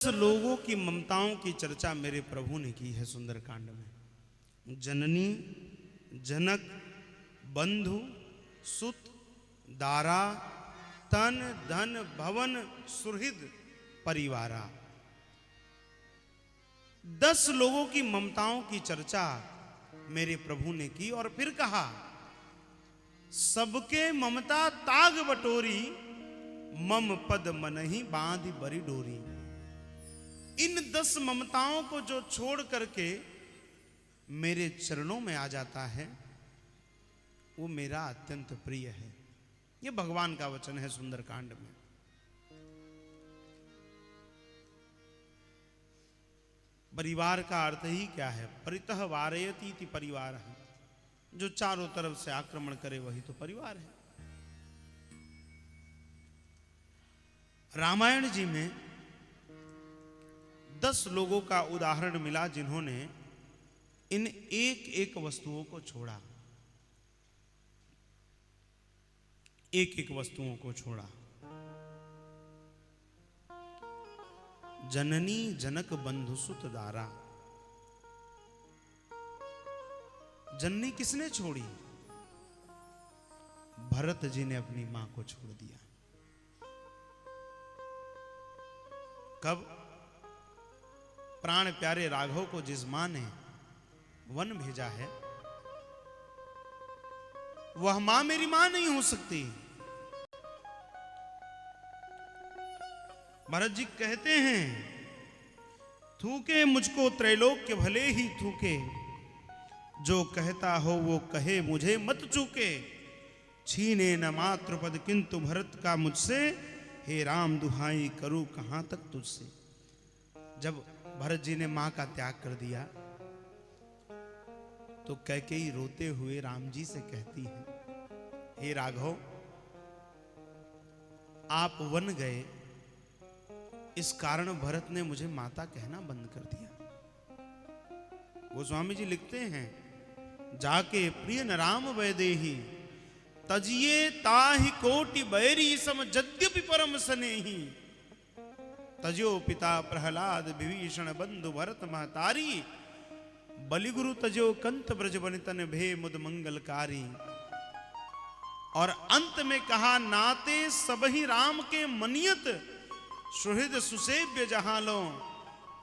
लोगों की ममताओं की चर्चा मेरे प्रभु ने की है सुंदरकांड में। जननी, जनक, बंधु, सुत, दारा, तन, धन, भवन, सुहृद, परिवारा। 10 लोगों की ममताओं की चर्चा मेरे प्रभु ने की और फिर कहा, सबके ममता ताग बटोरी, मम पद मनहि बांधि बरी डोरी। इन 10 ममताओं को जो छोड़ करके मेरे चरणों में आ जाता है वो मेरा अत्यंत प्रिय है। ये भगवान का वचन है सुंदरकांड में। परिवार का अर्थ ही क्या है? परितः वारयति इति परिवार है। जो चारों तरफ से आक्रमण करे वही तो परिवार है। रामायण जी में 10 लोगों का उदाहरण मिला जिन्होंने इन एक एक वस्तुओं को छोड़ा, एक एक वस्तुओं को छोड़ा। जननी, जनक, बंधु, सुत, दारा। जननी किसने छोड़ी? भरत जी ने अपनी मां को छोड़ दिया। कब? प्राण प्यारे राघव को जिस मां ने वन भेजा है वह मां मेरी मां नहीं हो सकती। भरत जी कहते हैं, थूके मुझको त्रैलोक्य भले ही थूके, जो कहता हो वो कहे मुझे मत चूके। छीने न मात्र पद किंतु भरत का मुझसे, हे राम दुहाई करूं कहां तक तुझसे। जब भरत जी ने मां का त्याग कर दिया तो कैकेयी रोते हुए राम जी से कहती है, हे राघव, आप वन गए, इस कारण भरत ने मुझे माता कहना बंद कर दिया। गोस्वामी जी लिखते हैं, जाके प्रिय न राम वैदेही, तजिए ताहि कोटि बैरी सम यद्यपि परम स्नेही। तजो पिता प्रहलाद विभीषण बंधु भरत महतारी, बलिगुरु तजो कंत ब्रज बनितन भे मुद मंगलकारी। और अंत में कहा, नाते सबहि राम के मनियत, सुहृद सुसेव्य जहां लो।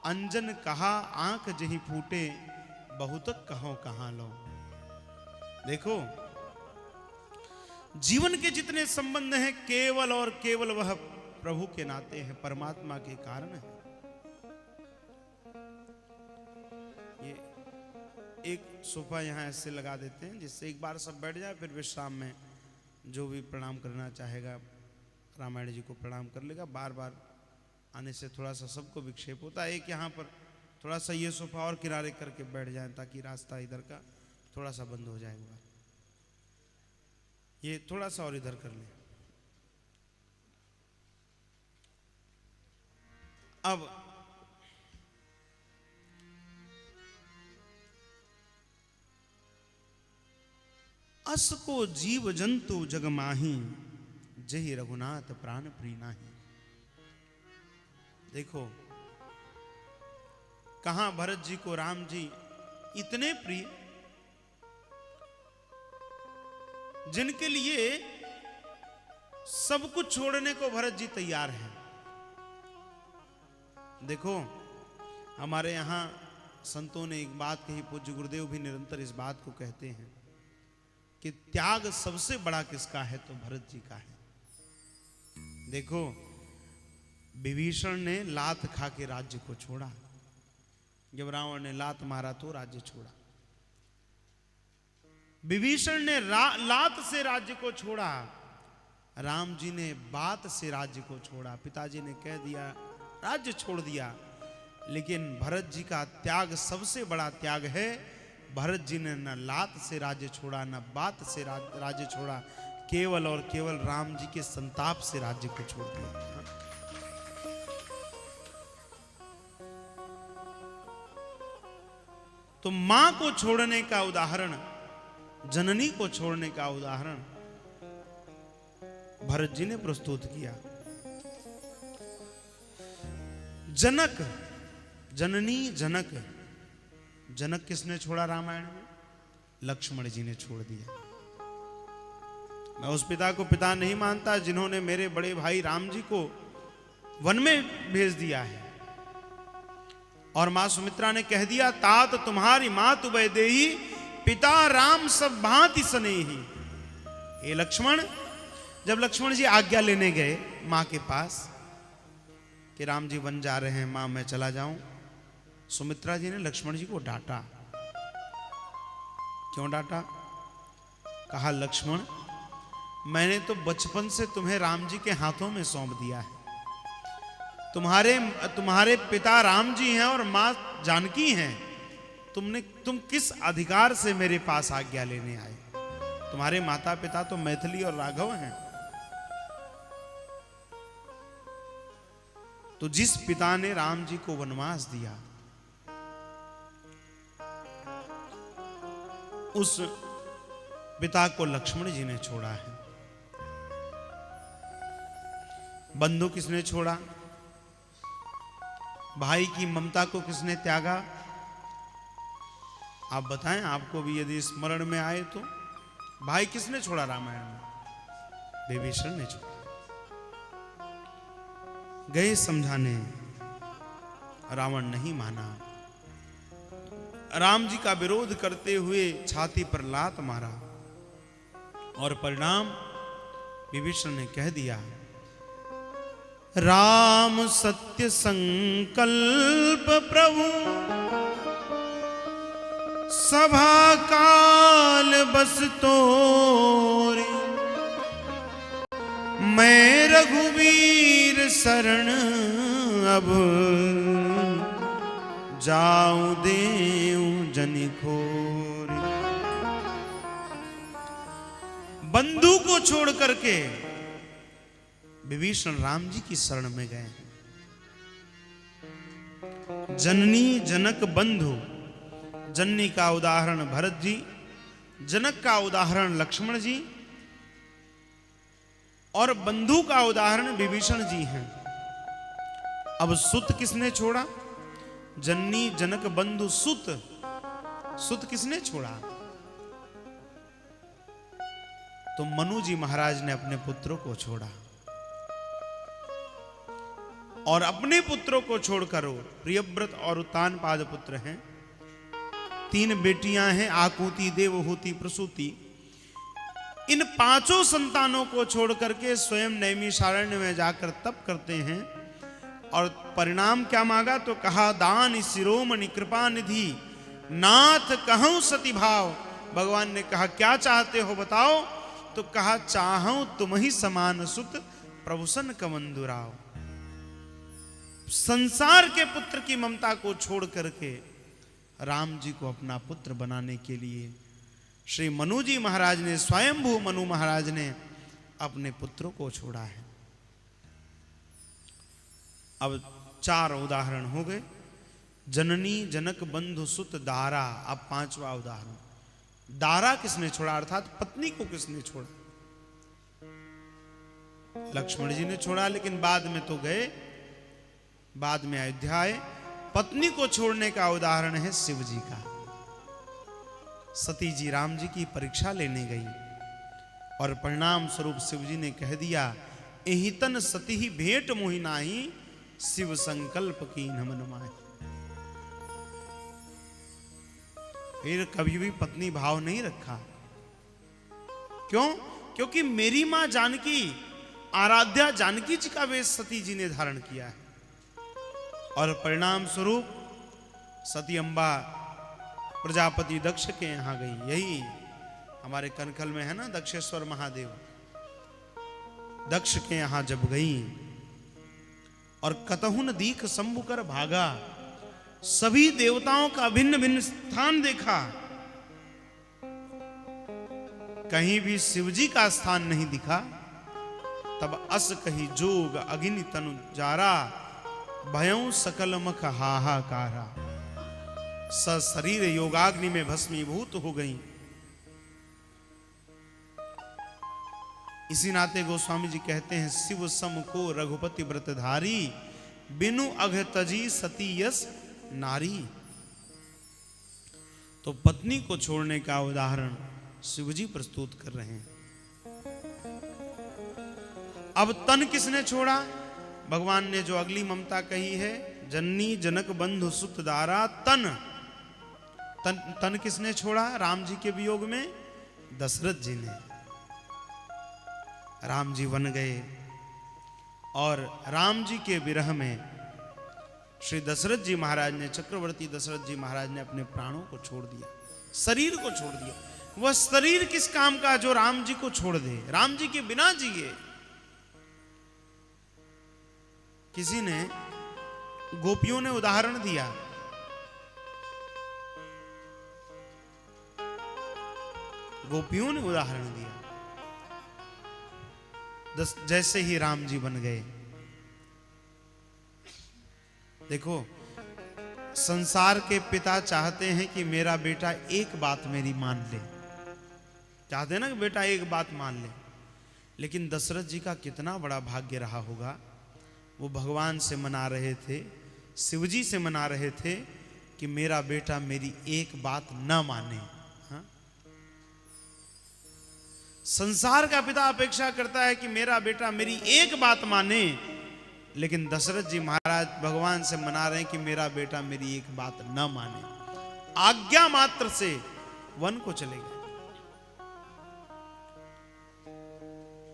अंजन कहा आंख जही फूटे, बहुतक कहो कहां लो। देखो, जीवन के जितने संबंध हैं केवल और केवल वह प्रभु के नाते हैं, परमात्मा के कारण है। ये एक सोफा यहां ऐसे लगा देते हैं जिससे एक बार सब बैठ जाए, फिर विश्राम में जो भी प्रणाम करना चाहेगा रामायण जी को प्रणाम कर लेगा। बार बार आने से थोड़ा सा सबको विक्षेप होता है। एक यहाँ पर थोड़ा सा ये सोफा और किनारे करके बैठ जाए ताकि रास्ता इधर का थोड़ा सा बंद हो जाएगा। ये थोड़ा सा और इधर कर ले। अब अस को जीव जंतु जग माही, जही रघुनाथ प्राण प्रीनाही। देखो, कहां भरत जी को राम जी इतने प्रिय, जिनके लिए सब कुछ छोड़ने को भरत जी तैयार हैं। देखो, हमारे यहां संतों ने एक बात कही, पूज्य गुरुदेव भी निरंतर इस बात को कहते हैं कि त्याग सबसे बड़ा किसका है? तो भरत जी का है। देखो, विभीषण ने लात खा के राज्य को छोड़ा। जब रावण ने लात मारा तो राज्य छोड़ा। विभीषण ने लात से राज्य को छोड़ा, राम जी ने बात से राज्य को छोड़ा। पिताजी ने कह दिया, राज्य छोड़ दिया। लेकिन भरत जी का त्याग सबसे बड़ा त्याग है। भरत जी ने न लात से राज्य छोड़ा, न बात से राज्य छोड़ा, केवल और केवल राम जी के संताप से राज्य को छोड़ दिया। तो मां को छोड़ने का उदाहरण, जननी को छोड़ने का उदाहरण भरत जी ने प्रस्तुत किया। जनक, जननी जनक, जनक किसने छोड़ा रामायण में? लक्ष्मण जी ने छोड़ दिया। मैं उस पिता को पिता नहीं मानता जिन्होंने मेरे बड़े भाई राम जी को वन में भेज दिया है। और मां सुमित्रा ने कह दिया, तात तुम्हारी मातु वैदेही, पिता राम सब भांति स्नेही। हे लक्ष्मण, जब लक्ष्मण जी आज्ञा लेने गए मां के पास कि राम जी वन जा रहे हैं, मां मैं चला जाऊं, सुमित्रा जी ने लक्ष्मण जी को डांटा। क्यों डांटा? कहा, लक्ष्मण मैंने तो बचपन से तुम्हें राम जी के हाथों में सौंप दिया है। तुम्हारे पिता राम जी हैं और मां जानकी हैं। तुम किस अधिकार से मेरे पास आज्ञा लेने आए? तुम्हारे माता पिता तो मैथिली और राघव हैं। तो जिस पिता ने राम जी को वनवास दिया, उस पिता को लक्ष्मण जी ने छोड़ा है। बंधु किसने छोड़ा? भाई की ममता को किसने त्यागा? आप बताएं, आपको भी यदि स्मरण में आए तो। भाई किसने छोड़ा रामायण में? विभीषण ने छोड़ा। गए समझाने, रावण नहीं माना। राम जी का विरोध करते हुए छाती पर लात मारा और परिणाम विभीषण ने कह दिया, राम सत्य संकल्प प्रभु, सभा काल बस तोरे, मैं रघुवीर शरण अब, जाऊं देऊं जनि खोरे। बंधु को छोड़ करके विभीषण राम जी की शरण में गए। जननी जनक बंधु, जननी का उदाहरण भरत जी, जनक का उदाहरण लक्ष्मण जी और बंधु का उदाहरण विभीषण जी हैं। अब सुत किसने छोड़ा? जननी जनक बंधु सुत, सुत किसने छोड़ा? तो मनु जी महाराज ने अपने पुत्रों को छोड़ा और अपने पुत्रों को छोड़कर प्रियव्रत और उत्तानपाद पुत्र हैं। 3 बेटियां हैं, आकुति, देवहूति, प्रसूति। इन 5 संतानों को छोड़ करके स्वयं नैमिषारण्य में जाकर तप करते हैं और परिणाम क्या मांगा? तो कहा, दान शिरोमणि कृपा निधि, नाथ कहूं सती भाव। भगवान ने कहा, क्या चाहते हो बताओ? तो कहा, चाहूं तुम ही समान सुत, प्रभुसन कमंदुराव। संसार के पुत्र की ममता को छोड़ करके राम जी को अपना पुत्र बनाने के लिए श्री मनु जी महाराज ने, स्वयंभू मनु महाराज ने अपने पुत्रों को छोड़ा है। अब 4 उदाहरण हो गए, जननी जनक बंधु सुत दारा। अब 5वां उदाहरण, दारा किसने छोड़ा, अर्थात पत्नी को किसने छोड़ा? लक्ष्मण जी ने छोड़ा, लेकिन बाद में तो गए, बाद में अयोध्या आए। पत्नी को छोड़ने का उदाहरण है शिव जी का। सती जी राम जी की परीक्षा लेने गई और परिणाम स्वरूप शिव जी ने कह दिया, एहितन सती ही भेंट मोहि नाही, शिव संकल्प की नमन माही। फिर कभी भी पत्नी भाव नहीं रखा। क्यों? क्योंकि मेरी मां जानकी, आराध्या जानकी जी का वेश सती जी ने धारण किया है और परिणाम स्वरूप सती अम्बा प्रजापति दक्ष के यहां गई। यही हमारे कनखल में है ना दक्षेश्वर महादेव। दक्ष के यहां जब गई और कतहुन दीख शंभु कर भागा, सभी देवताओं का भिन्न भिन्न स्थान देखा, कहीं भी शिवजी का स्थान नहीं दिखा। तब अस कही जोग अग्नि तनु जारा, भयं सकल मख हाहाकारा। शरीर योगाग्नि में भस्मीभूत हो गई। इसी नाते गोस्वामी जी कहते हैं, शिव सम को रघुपति व्रतधारी, बिनु अघ तजी सती यस नारी। तो पत्नी को छोड़ने का उदाहरण शिवजी प्रस्तुत कर रहे हैं। अब तन किसने छोड़ा? भगवान ने जो अगली ममता कही है, जननी जनक बंधु सुत दारा, तन किसने छोड़ा राम जी के वियोग में? दशरथ जी ने। राम जी वन गए और राम जी के विरह में श्री दशरथ जी महाराज ने, चक्रवर्ती दशरथ जी महाराज ने अपने प्राणों को छोड़ दिया, शरीर को छोड़ दिया। वह शरीर किस काम का जो राम जी को छोड़ दे, राम जी के बिना जिए। किसी ने, गोपियों ने उदाहरण दिया, गोपियों ने उदाहरण दिया, जैसे ही राम जी बन गए। देखो, संसार के पिता चाहते हैं कि मेरा बेटा एक बात मेरी मान ले, चाहते हैं ना कि बेटा एक बात मान ले। लेकिन दशरथ जी का कितना बड़ा भाग्य रहा होगा, वो भगवान से मना रहे थे, शिवजी से मना रहे थे कि मेरा बेटा मेरी एक बात न माने। हाँ? संसार का पिता अपेक्षा करता है कि मेरा बेटा मेरी एक बात माने, लेकिन दशरथ जी महाराज भगवान से मना रहे हैं कि मेरा बेटा मेरी एक बात न माने। आज्ञा मात्र से वन को चले गए।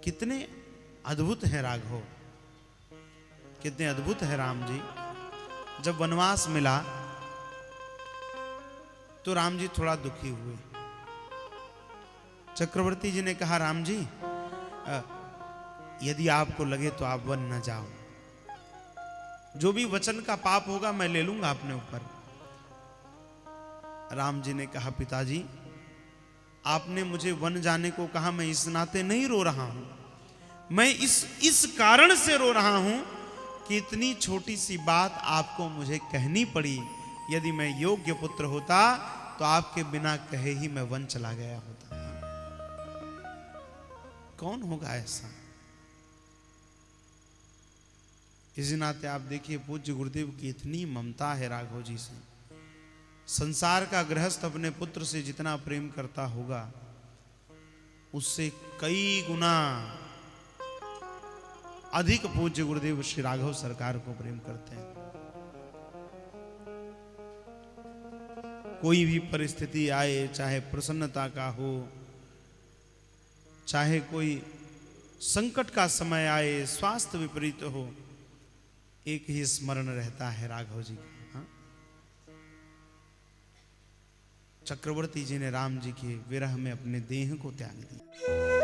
कितने अद्भुत हैं राघव, कितने अद्भुत है राम जी। जब वनवास मिला तो राम जी थोड़ा दुखी हुए। चक्रवर्ती जी ने कहा, राम जी यदि आपको लगे तो आप वन न जाओ, जो भी वचन का पाप होगा मैं ले लूंगा अपने ऊपर। राम जी ने कहा, पिताजी आपने मुझे वन जाने को कहा, मैं इस नाते नहीं रो रहा हूं, मैं इस कारण से रो रहा हूं कि इतनी छोटी सी बात आपको मुझे कहनी पड़ी। यदि मैं योग्य पुत्र होता तो आपके बिना कहे ही मैं वन चला गया होता। कौन होगा ऐसा? इसी नाते आप देखिए, पूज्य गुरुदेव की इतनी ममता है राघव जी से। संसार का गृहस्थ अपने पुत्र से जितना प्रेम करता होगा, उससे कई गुना अधिक पूज्य गुरुदेव श्री राघव सरकार को प्रेम करते हैं। कोई भी परिस्थिति आए, चाहे प्रसन्नता का हो, चाहे कोई संकट का समय आए, स्वास्थ्य विपरीत हो, एक ही स्मरण रहता है राघव जी का। हाँ? चक्रवर्ती जी ने राम जी के विरह में अपने देह को त्याग दिया।